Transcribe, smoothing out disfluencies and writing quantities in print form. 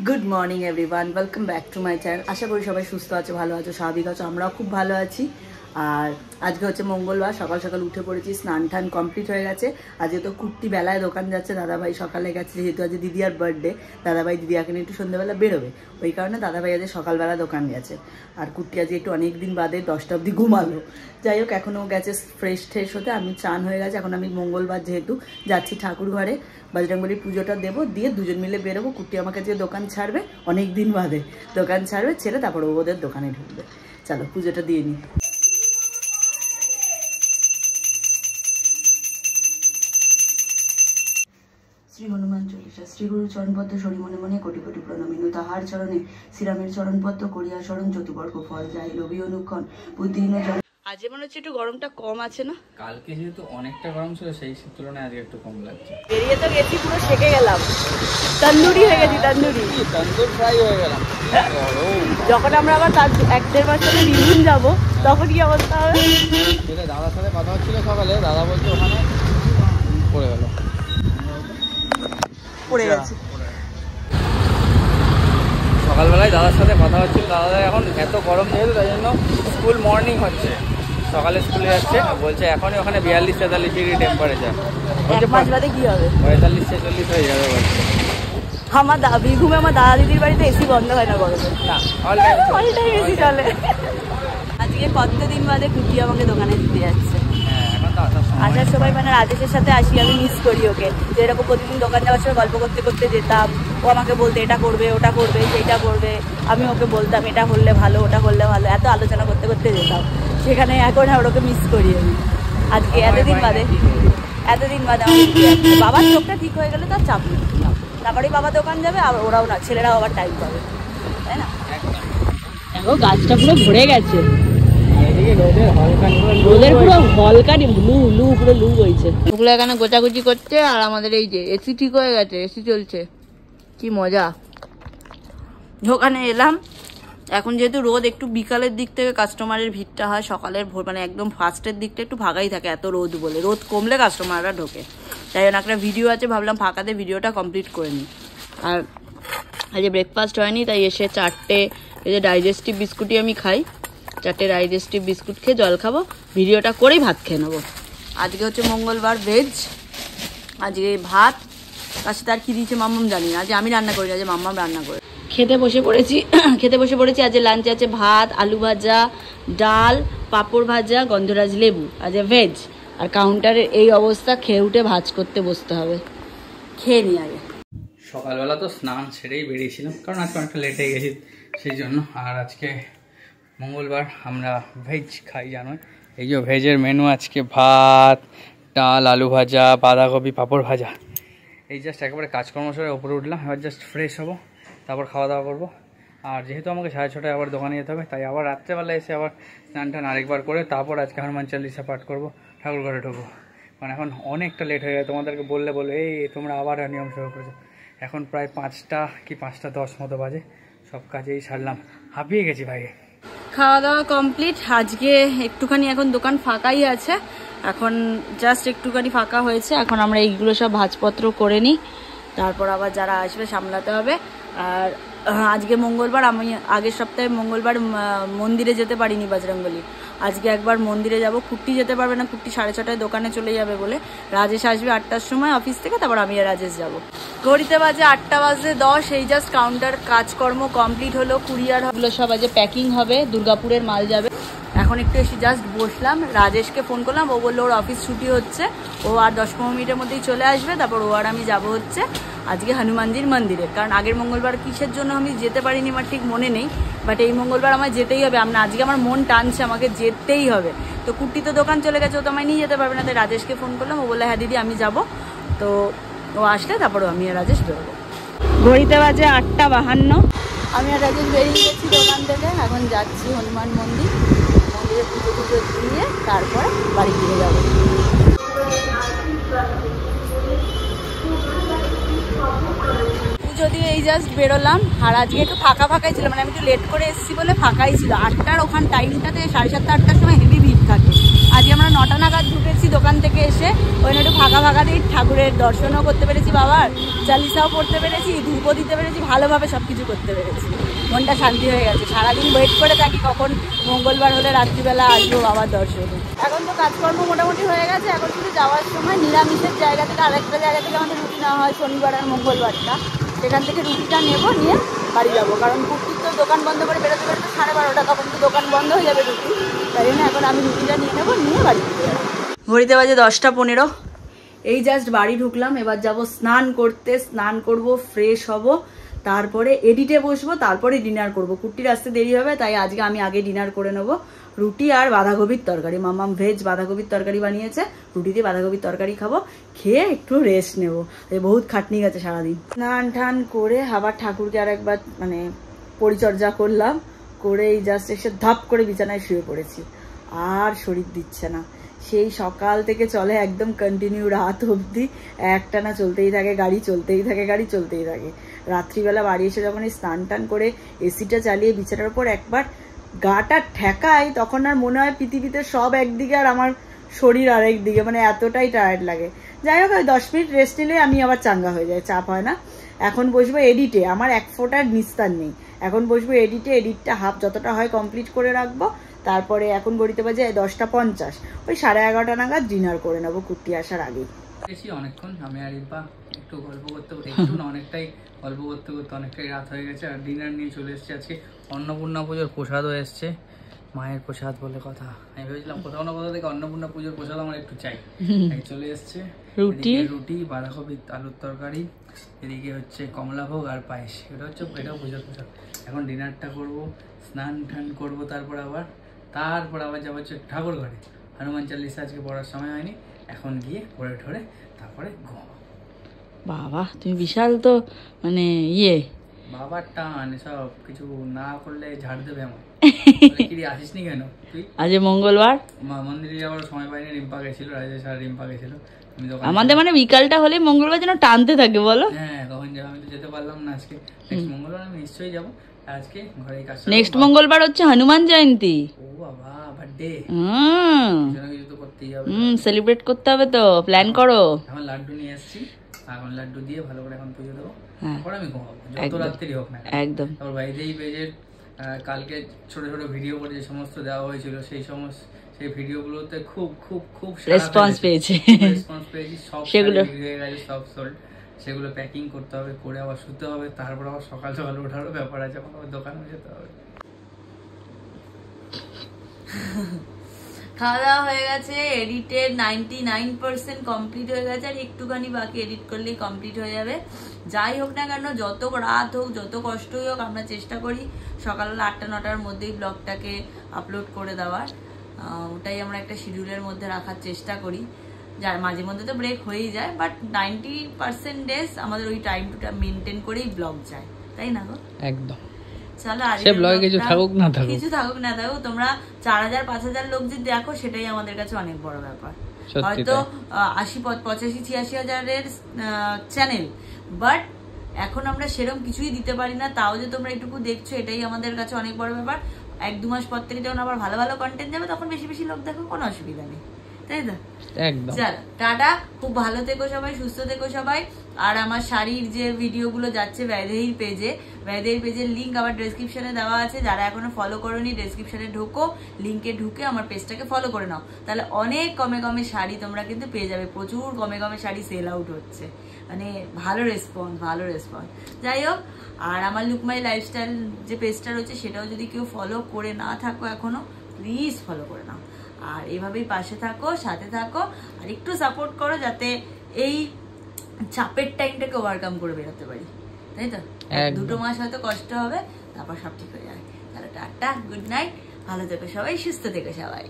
Good morning everyone, welcome back to my channel. আশা করি সবাই সুস্থ আছো, ভালো আছো, স্বাভাবিক আছো। আমরাও খুব ভালো আছি। আর আজকে হচ্ছে মঙ্গলবার, সকাল সকাল উঠে পড়েছি, স্নান টান কমপ্লিট হয়ে গেছে। আজকে তো কুর্তি বেলায় দোকান যাচ্ছে, দাদাভাই সকালে গেছে, যেহেতু আজ দিদিয়ার বার্থডে। দাদাভাই দিদিয়াকে নিয়ে একটু সন্ধ্যাবেলা বেরোবে, ওই কারণে দাদাভাই আজ সকালবেলা দোকান গেছে। আর কুর্তি আজকে একটু অনেক দিন বাদে 10টা অবধি ঘুমালো। যাই হোক, এখনও গেছে ফ্রেশ ট্রেশ হতে। আমি চান হয়ে গেছে, এখন আমি মঙ্গলবার যেহেতু যাচ্ছি ঠাকুর ঘরে, বজরংবলীর পুজোটা দেবো, দিয়ে দুজন মিলে বেরোবো। কুর্তি আমাকে যে দোকান ছাড়বে, অনেক দিন বাদে দোকান ছাড়বে, ছেড়ে তারপর ওদের দোকানে ঢুকবে। চলো পুজোটা দিয়ে নিই। শ্রী হনুমান চল্লিশা। শ্রী গুরু চরণপদ্ম সরি মনে মনে কোটি কোটি প্রণমিনু তাহার চরণে শ্রীরামের চরণপদ্ম করিয়া স্মরণ চতুবর্গ ফল যাই লোভী অনুক্ষণ বুদ্ধিহীন জন। আজ মনে হচ্ছে একটু গরমটা কম আছে না? কালকে যেহেতু অনেকটা গরম ছিল, সেই তুলনায় আজকে একটু কম লাগছে। বেরিয়ে তো গেছি, পুরো সেকে গেলাম, তন্দুরি হয়ে গেছি, তন্দুর ফ্রাই হয়ে গেলাম। যখন আমরা আবার তার 1-1.5 মাস পরে রিভিউ যাবো, তখন কি অবস্থা হবে? দাদার সাথে কথা হচ্ছিল সকালে, দাদা বলছে ওখানে পড়ে গেল, পড়ে গেছে। সকালবেলায় দাদার সাথে কথা হচ্ছিল, দাদা এখন এত গরম যেহেতু তাই জন্য স্কুল মর্নিং হচ্ছে, সকালে স্কুলে যাচ্ছে, বলছে এখনই ওখানে 42-43 ডিগ্রি টেম্পারেচার। 1 মাস বাদে কি হবে? 45-46 হয়ে যাবে বলছে। আমার বীরভূমে আমার দাদা দিদির বাড়িতে এসি বন্ধ হয় না গরমে, না অল টাইম এসি চলে। আজকে কতদিন বাদে কুটি আমাকে দোকানে দিতে যাচ্ছে। আসার সময় মানে রাজেশের সাথে আসি, আমি মিস করি ওকে। যেরকম প্রতিদিন দোকান যাওয়ার সময় গল্প করতে করতে যেতাম, ও আমাকে বলতে এটা করবে, ওটা করবে, সেইটা করবে, আমি ওকে বলতাম এটা করলে ভালো, ওটা করলে ভালো, এত আলোচনা করতে করতে যেতাম। সেখানে এখন আর ওকে মিস করি আমি। আজকে এতদিন বাদে বাবার চোখটা ঠিক হয়ে গেলে তো আর চাপ নেই, তারপরে বাবা দোকান যাবে, আর ওরাও না, ছেলেরাও আবার টাইম পাবে, তাই না? দেখো গাছটা পুরো ভরে গেছে, রোদের পুরো হলকানি লু পুরো লু বইছে। ওগুলো এখানে গোচাগুচি করছে, আর আমাদের এই যে এসি ঠিক হয়ে গেছে, এসি চলছে, কি মজা। দোকানে এলাম এখন, যেহেতু রোদ, একটু বিকালের দিক থেকে কাস্টমারের ভিড়টা হয়, সকালের ভোর মানে একদম ফার্স্টের দিকটা একটু ফাঁকাই থাকে, এত রোদ বলে। রোদ কমলে কাস্টমাররা ঢোকে, তাই জন্য একটা ভিডিও আছে, ভাবলাম ফাঁকাতে ভিডিওটা কমপ্লিট করে নিই। আর আজ ব্রেকফাস্ট হয়নি, তাই এসে 4টে এই যে ডাইজেস্টিভ বিস্কুটই আমি খাই, 4টে ডাইজেস্টিভ বিস্কুট খেয়ে জল খাবো, ভিডিওটা করেই ভাত খেয়ে নেবো। আজকে হচ্ছে মঙ্গলবার, ভেজ। আজকে ভাত, তার সাথে আর কি দিয়েছে মাম্মাম জানি না, আজ আমি রান্না করি, আজ মাম্মাম রান্না করে। খেতে বসে পড়েছি। আজ লাঞ্চে আছে ভাত, আলু ভাজা, ডাল, পাঁপড় ভাজা, গন্ধরাজ লেবু, আজ ভেজ। আর কাউন্টারে এই অবস্থা, খেয়ে উঠে ভাজ করতে বসতে হবে। খেয়ে নিই আগে। সকালবেলা তো স্নান সেরেই বেরিয়েছিলাম, কারণ আজকে অনেকটা লেট হয়ে গেছি সেই জন্য। আর আজকে মঙ্গলবার, আমরা ভেজ খাই জানো। এই যে ভেজের মেনু আজকে ভাত, ডাল, আলু ভাজা, বাঁধাকপি, পাঁপড় ভাজা। এই জাস্ট একেবারে কাজকর্ম সেরে ওপরে উঠলাম, এবার জাস্ট ফ্রেশ হবো, তারপর খাওয়া দাওয়া করবো। আর যেহেতু আমাকে 6:30টায় আবার দোকানে যেতে হবে, তাই আবার রাত্রেবেলা এসে আবার স্নান টান আরেকবার করে তারপর আজকে হনুমান চল্লিশা পাঠ করবো, ঠাকুর ঘরে ঢুকবো। কারণ এখন অনেকটা লেট হয়ে গেছে, তোমাদেরকে বললে এই তোমরা আবার নিয়ম শুরু করেছো। এখন প্রায় 5টা কি 5:10 মতো বাজে, সব কাজেই সারলাম, হাঁপিয়ে গেছি ভাই। খাওয়া দাওয়া কমপ্লিট। আজকে একটুখানি এখন দোকান ফাঁকাই আছে, এখন জাস্ট একটুখানি ফাঁকা হয়েছে। এখন আমরা এইগুলো সব ভাজপত্র করে নিই, তারপর আবার যারা আসবে সামলাতে হবে। আর আজকে মঙ্গলবার, আমি আগের সপ্তাহে মঙ্গলবার মন্দিরে যেতে পারিনি বজরংবলী, আজকে একবার মন্দিরে যাব। কুট্টি যেতে পারবে না, কুট্টি 6:30টায় দোকানে চলে যাবে বলে। রাজেশ আসবে 8টার সময় অফিস থেকে, তারপর আমি আর রাজেশ যাব। ঘড়িতে বাজে 8:10, এই জাস্ট কাউন্টার কাজকর্ম কমপ্লিট হলো, কুরিয়ার হলো, সব আজ প্যাকিং হবে, দুর্গাপুরের মাল যাবে। এখন একটু এসে জাস্ট বসলাম, রাজেশকে ফোন করলাম, ও বললো ওর অফিস ছুটি হচ্ছে, ও আর 10-15 মিনিটের মধ্যেই চলে আসবে। তারপর ও আর আমি যাব হচ্ছে আজকে হনুমানজির মন্দিরে, কারণ আগের মঙ্গলবার কিসের জন্য আমি যেতে পারিনি আমার ঠিক মনে নেই, বাট এই মঙ্গলবার আমার যেতেই হবে। আজকে আমার মন টানছে, আমাকে যেতেই হবে। তো কুট্টি তো দোকান চলে গেছে, ও তো আমায় নিয়ে যেতে পারবে না, তাই রাজেশকে ফোন করলাম, ও বললো হ্যাঁ দিদি আমি যাব। তো ও আসলে তারপরে আমি আর রাজেশ বেরোবো। ঘড়িতে বাজে 8:52, আমি আর রাজেশ বেরিয়ে গেছি দোকান থেকে। এখন যাচ্ছি হনুমান মন্দিরে পুজো দিয়ে তারপর বাড়ি ফিরে যাবো। পুজো দিয়ে এই জাস্ট বেরোলাম, আর আজকে একটু ফাঁকাই ছিল, মানে আমি একটু লেট করে এসেছি বলে ফাঁকাই ছিল। 8টার ওখান টাইমটাতে 7:30-8টার সময় হেভি ভিড় থাকে, আজকে আমরা 9টা নাগাদ ঢুকেছি দোকান থেকে এসে, ওই একটু ফাঁকা ফাঁকাতেই ঠাকুরের দর্শনও করতে পেরেছি, বাবার চালিসাও পড়তে পেরেছি, ধূপও দিতে পেরেছি, ভালোভাবে সব কিছু করতে পেরেছি। মনটা শান্তি হয়ে গেছে। সারাদিন ওয়েট করে থাকি কখন মঙ্গলবার হলে রাত্রিবেলা আসবো বাবার দর্শনে। এখন তো কাজকর্ম মোটামুটি হয়ে গেছে, এখন শুধু যাওয়ার সময় নিরামিষের জায়গা থেকে আরেকটা জায়গা থেকে আমাদের রুটি নেওয়া হয় শনিবার আর মঙ্গলবারটা, সেখান থেকে রুটিটা নেবো, নিয়ে বাড়ি যাবো। কারণ কুর্তির তো দোকান বন্ধ করে বেরোতে বেরোতে 12:30, তখন তো দোকান বন্ধ হয়ে যাবে রুটি, তাই জন্য এখন আমি রুটিটা নিয়ে নেবো, নিয়ে বাড়ি ফিরে যাবো। ঘড়িতে বাজে 10টা 15। এই জাস্ট বাড়ি ঢুকলাম, এবার যাব স্নান করতে। স্নান করব, ফ্রেশ হব, তারপরে এডিটে বসবো, তারপরে ডিনার করব। কুর্তির আসতে দেরি হবে, তাই আজকে আমি আগে ডিনার করে নেবো। রুটি আর বাঁধাকপির তরকারি, মামাম ভেজ বাঁধাকপির তরকারি বানিয়েছে, রুটি দিয়ে বাঁধাকপির তরকারি খাবো, খেয়ে একটু রেস্ট নেবো। বহুত খাটনি গেছে সারাদিন। স্নান টান করে আবার ঠাকুরকে আর একবার মানে পরিচর্যা করলাম, করে এই জাস্ট এসে ধাপ করে বিছানায় শুয়ে পড়েছি। আর শরীর দিচ্ছে না, সেই সকাল থেকে চলে একদম কন্টিনিউ রাত অবধি একটানা চলতেই থাকে, গাড়ি চলতেই থাকে, গাড়ি চলতেই থাকে। রাত্রিবেলা বাড়ি এসে যখন এই স্নান টান করে এসিটা চালিয়ে বিছানার উপর একবার গাটা ঠেকাই, তখন আর মনে হয় পৃথিবীতে সব একদিকে আর আমার শরীর আরেক দিকে, মানে এতটাই টায়ার্ড লাগে। যাই হোক, ওই 10 মিনিট রেস্ট নিলে আমি আবার চাঙ্গা হয়ে যাই, চাপ হয় না। এখন বসবো এডিটে, আমার এক ফোঁটার নিস্তার নেই। এখন বসবো এডিটে, এডিটটা হাফ যতটা হয় কমপ্লিট করে রাখবো, তারপরে এখন ঘড়িতে বাজে 10টা 50, ওই 11:30 নাগাদ ডিনার করে নেবো কুর্তি আসার আগেই। অনেকক্ষণ আমি আর রিম্পা একটু গল্প করতে করতে, একটু না অনেকটাই গল্প করতে করতে অনেকটাই রাত হয়ে গেছে। আর ডিনার নিয়ে চলে এসেছি। আজকে অন্নপূর্ণা পুজোর প্রসাদও এসছে, মায়ের প্রসাদ বলে কথা। আমি ভেবেছিলাম কোথাও না কোথাও থেকে অন্নপূর্ণা পুজোর প্রসাদ আমার একটু চাই, চলে এসছে। রুটি, বাঁধাকপি আলুর তরকারি, এদিকে হচ্ছে কমলাভোগ আর পায়েস। এটাও পুজোর প্রসাদ। এখন ডিনারটা করব, স্নান টান করবো, তারপর আবার যাবো হচ্ছে ঠাকুর ঘরে। হনুমান চালিসা আজকে পড়ার সময় হয়নি, এখন গিয়ে পড়ে ঠরে তারপরে ঘুমাবো। বাবা তুমি বিশাল তো মানে বাবার টান, এসব কিছু না করলে ঝাড় দেবে এমন। আসিস নি কেন তুই? আজ মঙ্গলবার, মন্দিরে যাওয়ার সময় পাইনি। রিম্পা গেছিল, রাজেশ আর রিম্পা গেছিল। আমাদের মানে বিকালটা হলে মঙ্গলবার যেন টানতে থাকে বলো। হ্যাঁ, কখন যাবো? আমি তো যেতে পারলাম না আজকে। নেক্সট মঙ্গলবার আমি নিশ্চয়ই যাবো। আজকে ঘরে কাজ। নেক্সট মঙ্গলবার হচ্ছে হনুমান জয়ন্তী। ও বাবা, বার্থডে, কিছু তো করতেই হবে। সেলিব্রেট করতে হবে তো, প্ল্যান করো। এখন লাড্ডু নিয়ে এসেছি, এখন লাড্ডু দিয়ে ভালো করে এখন পুজো দেবো, তারপর আমি ঘুমাবো, যত রাত্রি হোক না। একদম। তারপর বাইরেই পেজের কালকে ছোট ছোট ভিডিও করে যে সমস্ত দেওয়া হয়েছিল, সেই ভিডিওগুলোতে খুব খুব খুব রেসপন্স পেয়েছি। সব সেগুলো হয়ে গেছে, সব সোল্ড। সেগুলো প্যাকিং করতে হবে, করে আবার শুতে হবে, তারপর আবার সকাল সকাল ওঠারও ব্যাপার আছে, আবার দোকানে যেতে হবে। খাওয়া দাওয়া হয়ে গেছে, এডিটের 99% কমপ্লিট হয়ে গেছে, আর একটুখানি বাকি, এডিট করলেই কমপ্লিট হয়ে যাবে। যাই হোক না কেন, যত রাত হোক, যত কষ্টই হোক, আমরা চেষ্টা করি সকালবেলা 8টা 9টার মধ্যেই ব্লগটাকে আপলোড করে দেওয়ার। ওটাই আমরা একটা শিডিউলের মধ্যে রাখার চেষ্টা করি। যার মাঝে মধ্যে তো ব্রেক হয়েই যায়, বাট 90% ডেজ আমাদের ওই টাইমটা মেনটেন করেই ব্লগ যায়, তাই না গো? একদম। চলো, আর কিছু থাকুক না থাকুক, তোমরা 4000-5000 লোক যে দেখো, সেটাই আমাদের কাছে অনেক বড় ব্যাপার। হয়তো 80-85-86 হাজারের চ্যানেল, বাট এখন আমরা সেরকম কিছুই দিতে পারি না। তাও যে তোমরা এটুকু দেখছো, এটাই আমাদের কাছে অনেক বড় ব্যাপার। 1-2 মাস পর থেকে যখন আবার ভালো ভালো কন্টেন্ট যাবে, তখন বেশি বেশি লোক দেখো, কোনো অসুবিধা নেই, তাই তো? একদম। চলো, টাটা, খুব ভালো থেকো সবাই, সুস্থ থেকো সবাই। আর আমার শাড়ির যে ভিডিওগুলো যাচ্ছে বৈদেহীর পেজের লিঙ্ক আবার ডেসক্রিপশনে দেওয়া আছে। যারা এখনো ফলো করোনি, ডেসক্রিপশনে ঢোকো, লিঙ্কে ঢুকে আমার পেজটাকে ফলো করে নাও, তাহলে অনেক কমে কমে শাড়ি তোমরা কিন্তু পেয়ে যাবে। প্রচুর কমে কমে শাড়ি সেল আউট হচ্ছে, মানে ভালো রেসপন্স। যাই হোক, আর আমার লুক মাই লাইফস্টাইল যে পেজটা রয়েছে, সেটাও যদি কেউ ফলো করে না থাকো এখনো, প্লিজ ফলো করে নাও। আর এভাবেই পাশে থাকো, সাথে থাকো, আর একটু সাপোর্ট করো, যাতে এই চাপের টাইমটাকে ওভারকাম করে বেরোতে পারি, তাই তো? 2 মাস হয়তো কষ্ট হবে, তারপর সব ঠিক হয়ে যাবে। তাহলে টাটা, গুড নাইট, ভালো থেকো সবাই, সুস্থ থেকো সবাই।